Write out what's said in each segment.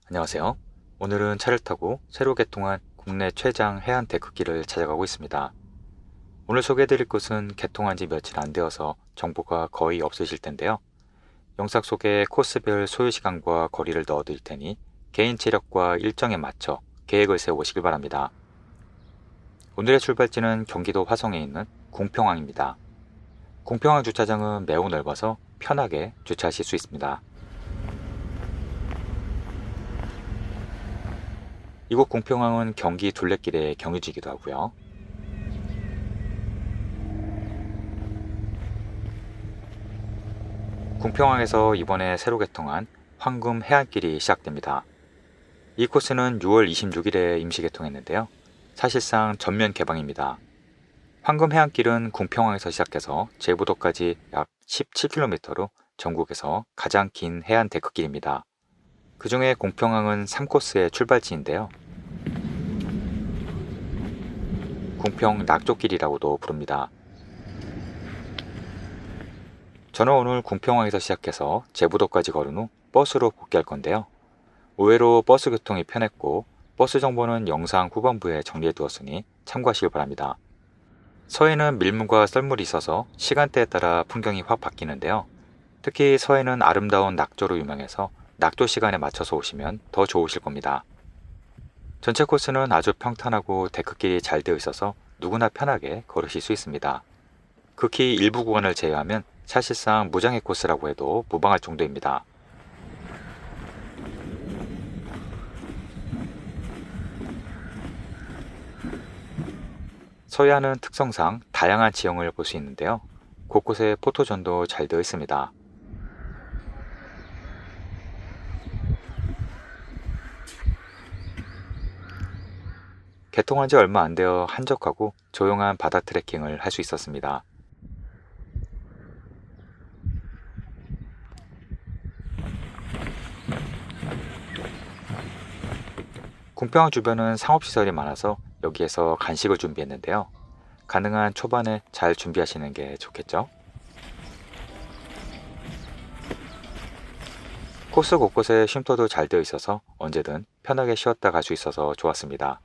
안녕하세요. 오늘은 차를 타고 새로 개통한 국내 최장 해안 데크길을 찾아가고 있습니다. 오늘 소개해드릴 곳은 개통한 지 며칠 안 되어서 정보가 거의 없으실 텐데요. 영상 속에 코스별 소요시간과 거리를 넣어드릴 테니 개인 체력과 일정에 맞춰 계획을 세워보시길 바랍니다. 오늘의 출발지는 경기도 화성에 있는 궁평항입니다. 궁평항 주차장은 매우 넓어서 편하게 주차하실 수 있습니다. 이곳 궁평항은 경기 둘레길의 경유지이기도 하고요. 궁평항에서 이번에 새로 개통한 황금 해안길이 시작됩니다. 이 코스는 6월 26일에 임시 개통했는데요. 사실상 전면 개방입니다. 황금 해안길은 궁평항에서 시작해서 제부도까지 약 17km로 전국에서 가장 긴 해안 데크길입니다. 그 중에 궁평항은 3코스의 출발지인데요. 궁평 낙조길이라고도 부릅니다. 저는 오늘 궁평항에서 시작해서 제부도까지 걸은 후 버스로 복귀할 건데요. 의외로 버스 교통이 편했고 버스 정보는 영상 후반부에 정리해 두었으니 참고하시길 바랍니다. 서해는 밀물과 썰물이 있어서 시간대에 따라 풍경이 확 바뀌는데요. 특히 서해는 아름다운 낙조로 유명해서 낙조 시간에 맞춰서 오시면 더 좋으실 겁니다. 전체 코스는 아주 평탄하고 데크길이 잘 되어 있어서 누구나 편하게 걸으실 수 있습니다. 극히 일부 구간을 제외하면 사실상 무장애 코스라고 해도 무방할 정도입니다. 서해안은 특성상 다양한 지형을 볼 수 있는데요. 곳곳에 포토존도 잘 되어 있습니다. 개통한 지 얼마 안 되어 한적하고 조용한 바다 트레킹을 할 수 있었습니다. 궁평항 주변은 상업시설이 많아서 여기에서 간식을 준비했는데요. 가능한 초반에 잘 준비하시는 게 좋겠죠? 코스 곳곳에 쉼터도 잘 되어 있어서 언제든 편하게 쉬었다 갈 수 있어서 좋았습니다.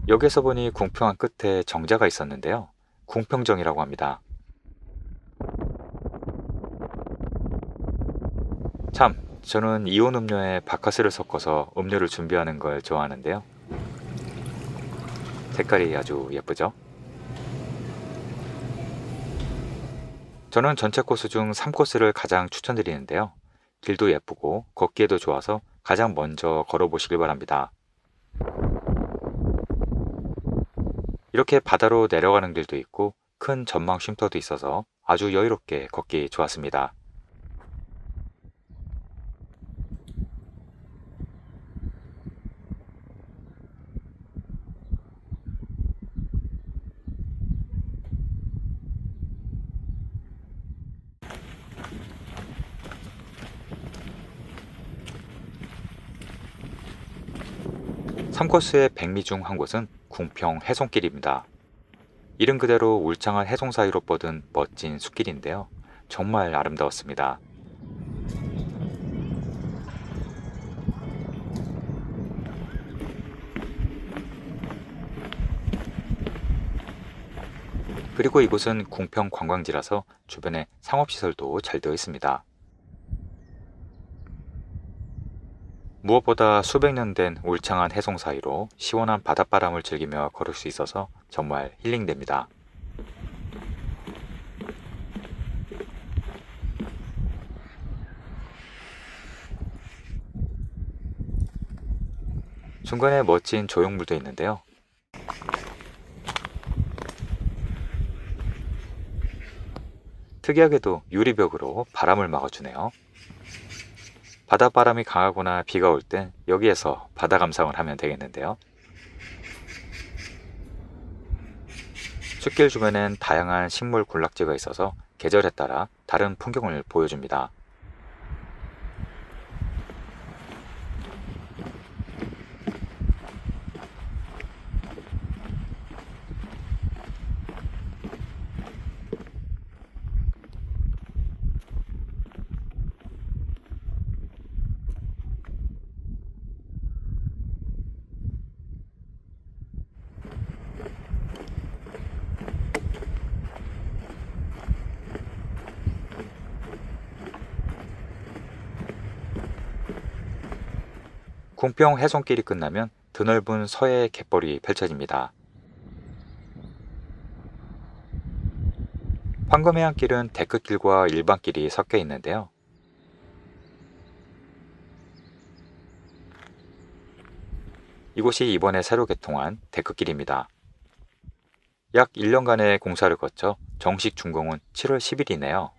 여기서 보니 궁평항 끝에 정자가 있었는데요. 궁평정이라고 합니다. 참, 저는 이온 음료에 바카스를 섞어서 음료를 준비하는 걸 좋아하는데요. 색깔이 아주 예쁘죠? 저는 전체 코스 중 3코스를 가장 추천드리는데요. 길도 예쁘고 걷기에도 좋아서 가장 먼저 걸어보시길 바랍니다. 이렇게 바다로 내려가는 길도 있고 큰 전망 쉼터도 있어서 아주 여유롭게 걷기 좋았습니다. 삼코스의 백미 중 한 곳은 궁평 해송길입니다. 이름 그대로 울창한 해송 사이로 뻗은 멋진 숲길인데요. 정말 아름다웠습니다. 그리고 이곳은 궁평 관광지라서 주변에 상업시설도 잘 되어 있습니다. 무엇보다 수백 년 된 울창한 해송 사이로 시원한 바닷바람을 즐기며 걸을 수 있어서 정말 힐링됩니다. 중간에 멋진 조형물도 있는데요. 특이하게도 유리벽으로 바람을 막아주네요. 바닷바람이 강하거나 비가 올 땐 여기에서 바다 감상을 하면 되겠는데요. 숲길 주변엔 다양한 식물 군락지가 있어서 계절에 따라 다른 풍경을 보여줍니다. 궁평 해손길이 끝나면 드넓은 서해 갯벌이 펼쳐집니다. 황금해안길은 데크길과 일반길이 섞여 있는데요. 이곳이 이번에 새로 개통한 데크길입니다. 약 1년간의 공사를 거쳐 정식 준공은 7월 10일이네요.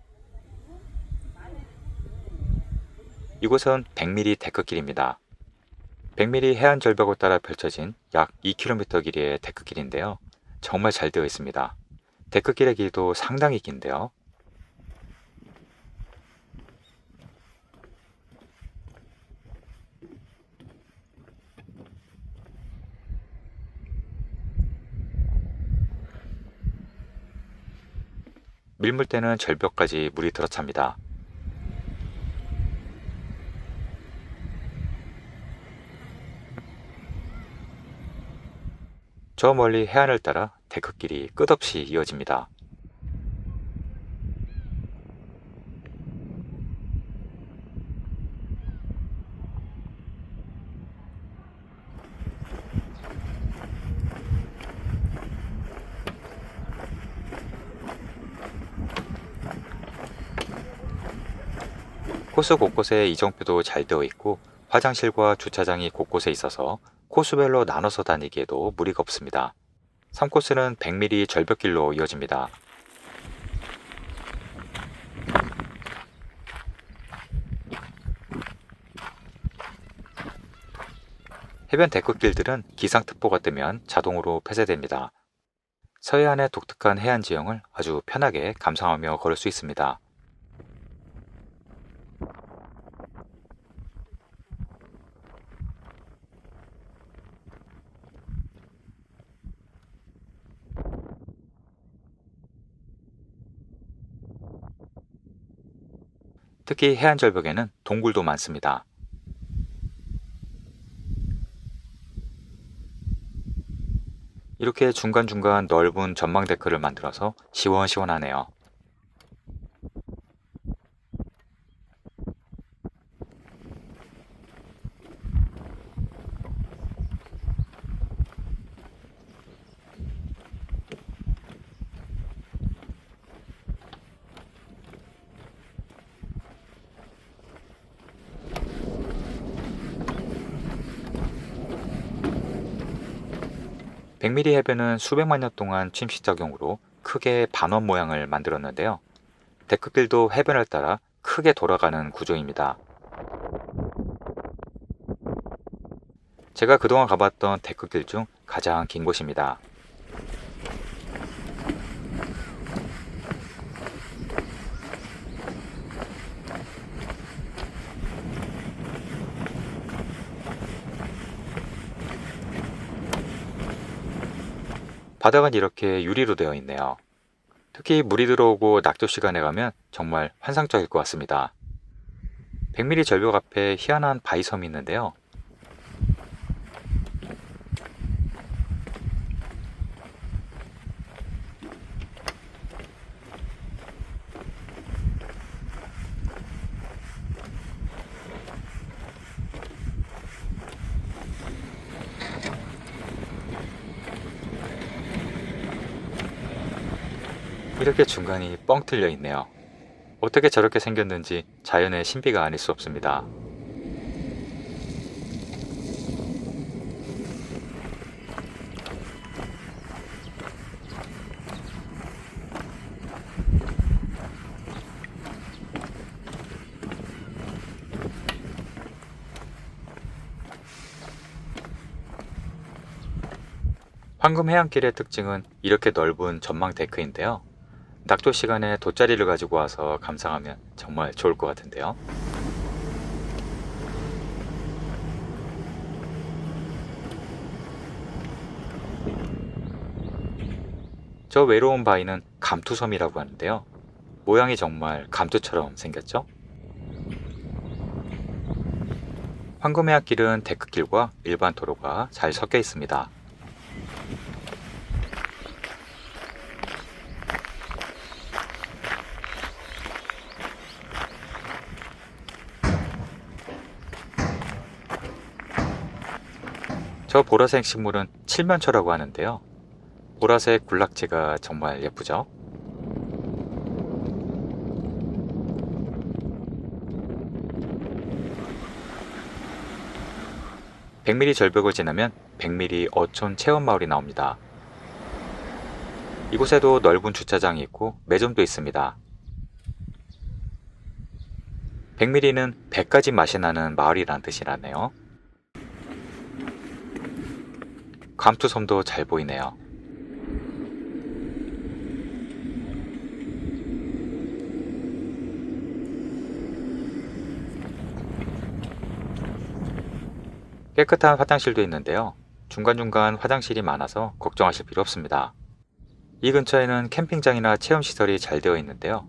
이곳은 100mm 데크길입니다. 100mm 해안 절벽을 따라 펼쳐진 약 2km 길이의 데크길인데요. 정말 잘 되어 있습니다. 데크길의 길도 상당히 긴데요. 밀물 때는 절벽까지 물이 들어찹니다. 저 멀리 해안을 따라 데크길이 끝없이 이어집니다. 코스 곳곳에 이정표도 잘 되어 있고 화장실과 주차장이 곳곳에 있어서 코스별로 나눠서 다니기에도 무리가 없습니다. 3코스는 100mm 절벽길로 이어집니다. 해변 데크길들은 기상특보가 뜨면 자동으로 폐쇄됩니다. 서해안의 독특한 해안 지형을 아주 편하게 감상하며 걸을 수 있습니다. 특히 해안 절벽에는 동굴도 많습니다. 이렇게 중간중간 넓은 전망 데크를 만들어서 시원시원하네요. 백미리 해변은 수백만 년 동안 침식작용으로 크게 반원 모양을 만들었는데요. 데크길도 해변을 따라 크게 돌아가는 구조입니다. 제가 그동안 가봤던 데크길 중 가장 긴 곳입니다. 바닥은 이렇게 유리로 되어 있네요. 특히 물이 들어오고 낙조 시간에 가면 정말 환상적일 것 같습니다. 100mm 절벽 앞에 희한한 바위섬이 있는데요. 이렇게 중간이 뻥 뚫려 있네요. 어떻게 저렇게 생겼는지 자연의 신비가 아닐 수 없습니다. 황금 해안길의 특징은 이렇게 넓은 전망 데크인데요. 낙조 시간에 돗자리를 가지고 와서 감상하면 정말 좋을 것 같은데요. 저 외로운 바위는 감투섬이라고 하는데요. 모양이 정말 감투처럼 생겼죠? 황금해안길은 데크길과 일반 도로가 잘 섞여 있습니다. 저 보라색 식물은 칠면초라고 하는데요. 보라색 군락지가 정말 예쁘죠? 백미리 절벽을 지나면 백미리 어촌 체험마을이 나옵니다. 이곳에도 넓은 주차장이 있고 매점도 있습니다. 백미리는 100가지 맛이 나는 마을이란 뜻이라네요. 감투섬도 잘 보이네요. 깨끗한 화장실도 있는데요. 중간중간 화장실이 많아서 걱정하실 필요 없습니다. 이 근처에는 캠핑장이나 체험시설이 잘 되어 있는데요.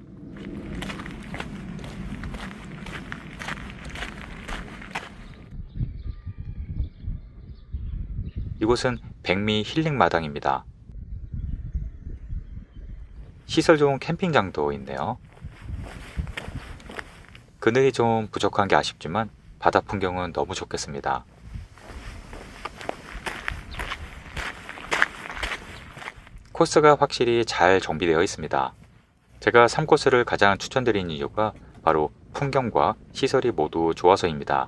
이곳은 백미 힐링 마당입니다. 시설 좋은 캠핑장도 있네요. 그늘이 좀 부족한 게 아쉽지만 바다 풍경은 너무 좋겠습니다. 코스가 확실히 잘 정비되어 있습니다. 제가 3코스를 가장 추천드리는 이유가 바로 풍경과 시설이 모두 좋아서입니다.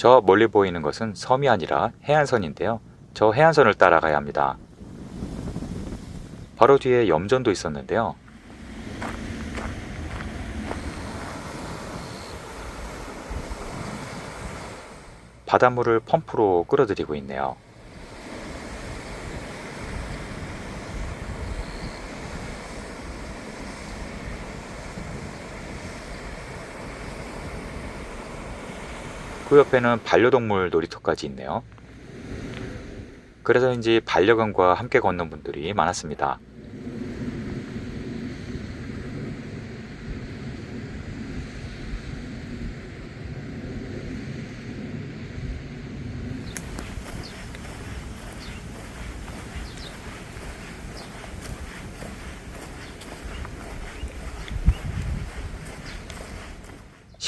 저 멀리 보이는 것은 섬이 아니라 해안선인데요. 저 해안선을 따라가야 합니다. 바로 뒤에 염전도 있었는데요. 바닷물을 펌프로 끌어들이고 있네요. 그 옆에는 반려동물 놀이터까지 있네요. 그래서인지 반려견과 함께 걷는 분들이 많았습니다.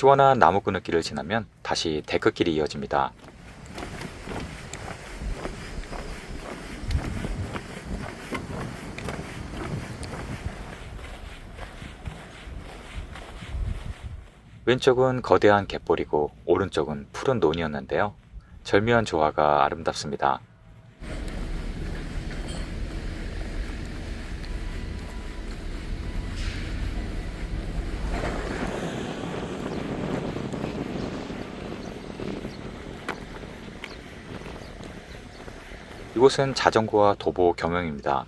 시원한 나무 그늘길을 지나면 다시 데크길이 이어집니다. 왼쪽은 거대한 갯벌이고 오른쪽은 푸른 논이었는데요. 절묘한 조화가 아름답습니다. 이곳은 자전거와 도보 겸용입니다.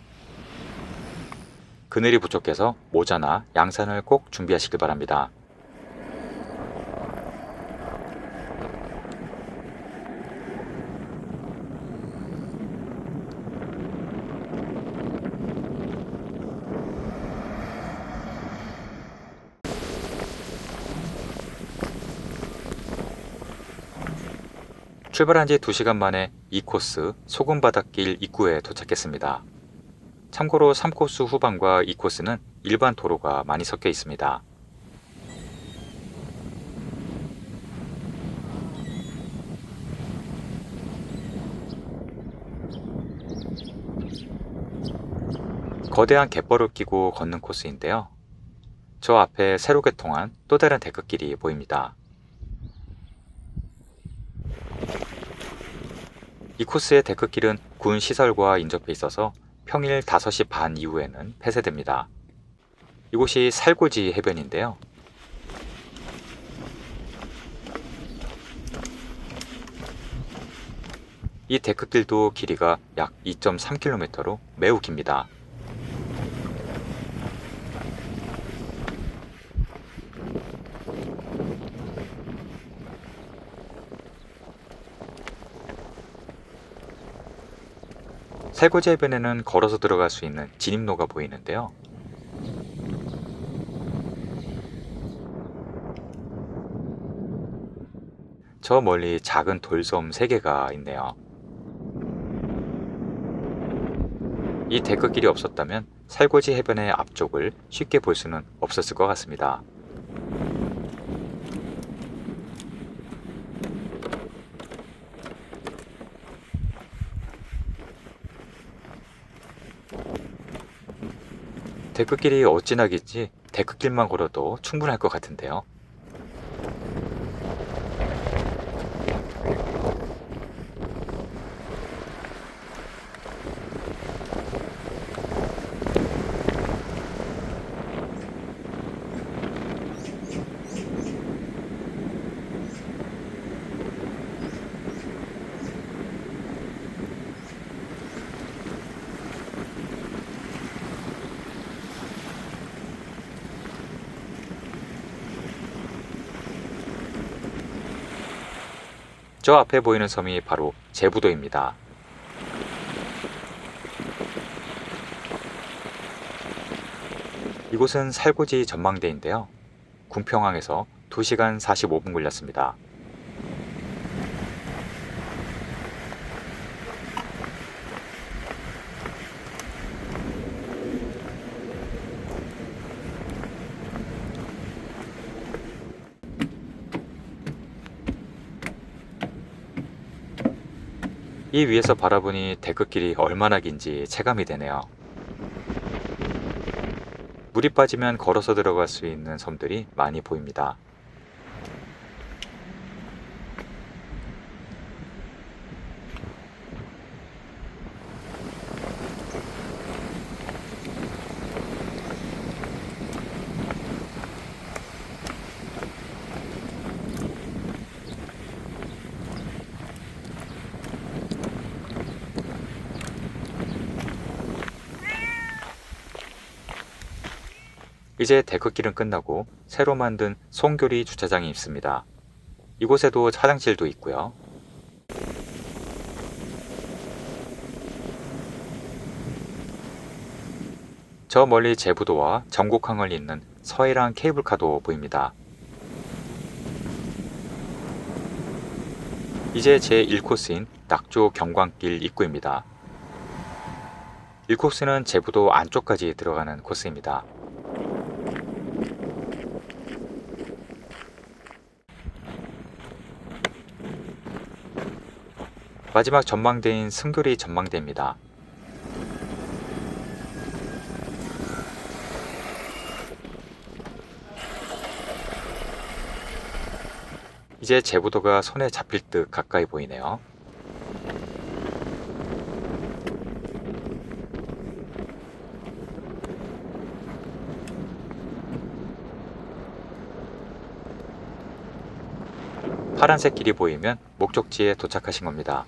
그늘이 부족해서 모자나 양산을 꼭 준비하시길 바랍니다. 출발한 지 2시간 만에 2코스 소금바닷길 입구에 도착했습니다. 참고로 3코스 후반과 2코스는 일반 도로가 많이 섞여 있습니다. 거대한 갯벌을 끼고 걷는 코스인데요. 저 앞에 새로 개통한 또 다른 데크길이 보입니다. 이 코스의 데크길은 군 시설과 인접해 있어서 평일 5시 반 이후에는 폐쇄됩니다. 이곳이 살고지 해변인데요. 이 데크길도 길이가 약 2.3km로 매우 깁니다. 살고지 해변에는 걸어서 들어갈 수 있는 진입로가 보이는데요. 저 멀리 작은 돌섬 3개가 있네요. 이 데크길이 없었다면 살고지 해변의 앞쪽을 쉽게 볼 수는 없었을 것 같습니다. 데크길이 어찌나 길지 데크길만 걸어도 충분할 것 같은데요. 저 앞에 보이는 섬이 바로 제부도입니다. 이곳은 살고지 전망대인데요. 궁평항에서 2시간 45분 걸렸습니다. 이 위에서 바라보니 데크길이 얼마나 긴지 체감이 되네요. 물이 빠지면 걸어서 들어갈 수 있는 섬들이 많이 보입니다. 이제 데크길은 끝나고 새로 만든 송교리 주차장이 있습니다. 이곳에도 화장실도 있고요. 저 멀리 제부도와 전곡항을 잇는 서해랑 케이블카도 보입니다. 이제 제1코스인 낙조 경광길 입구입니다. 1코스는 제부도 안쪽까지 들어가는 코스입니다. 마지막 전망대인 승교리 전망대입니다. 이제 제부도가 손에 잡힐 듯 가까이 보이네요. 파란색 길이 보이면 목적지에 도착하신 겁니다.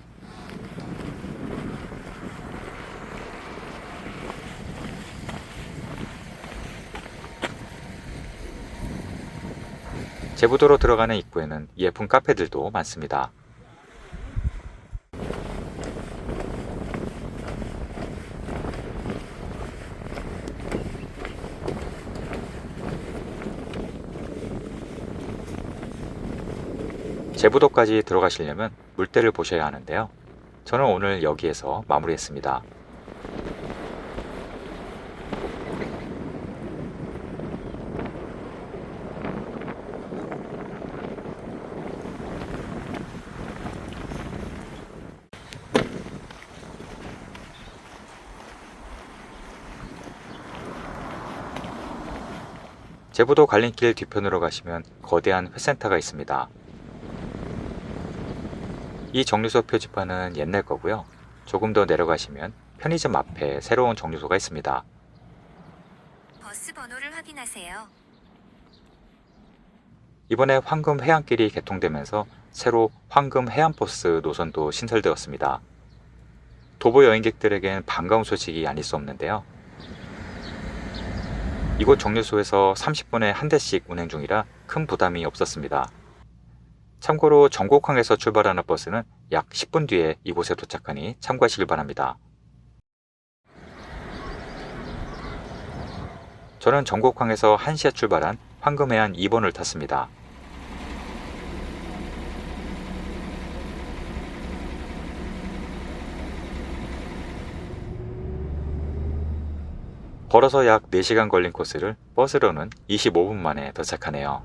제부도로 들어가는 입구에는 예쁜 카페들도 많습니다. 제부도까지 들어가시려면 물때를 보셔야 하는데요. 저는 오늘 여기에서 마무리했습니다. 제부도 갈림길 뒤편으로 가시면 거대한 회센터가 있습니다. 이 정류소 표지판은 옛날 거고요. 조금 더 내려가시면 편의점 앞에 새로운 정류소가 있습니다. 버스 번호를 확인하세요. 이번에 황금 해안길이 개통되면서 새로 황금 해안버스 노선도 신설되었습니다. 도보 여행객들에겐 반가운 소식이 아닐 수 없는데요. 이곳 정류소에서 30분에 한 대씩 운행 중이라 큰 부담이 없었습니다. 참고로 전곡항에서 출발하는 버스는 약 10분 뒤에 이곳에 도착하니 참고하시길 바랍니다. 저는 전곡항에서 1시에 출발한 황금해안 2번을 탔습니다. 걸어서 약 4시간 걸린 코스를 버스로는 25분 만에 도착하네요.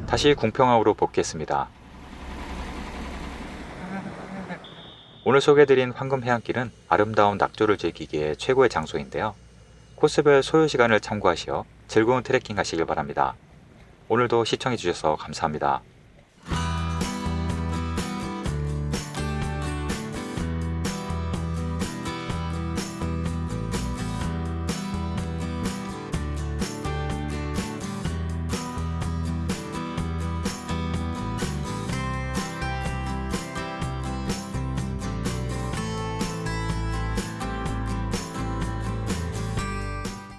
다시 궁평항으로 복귀했습니다. 오늘 소개해드린 황금해안길은 아름다운 낙조를 즐기기에 최고의 장소인데요. 코스별 소요 시간을 참고하시어 즐거운 트레킹 하시길 바랍니다. 오늘도 시청해주셔서 감사합니다.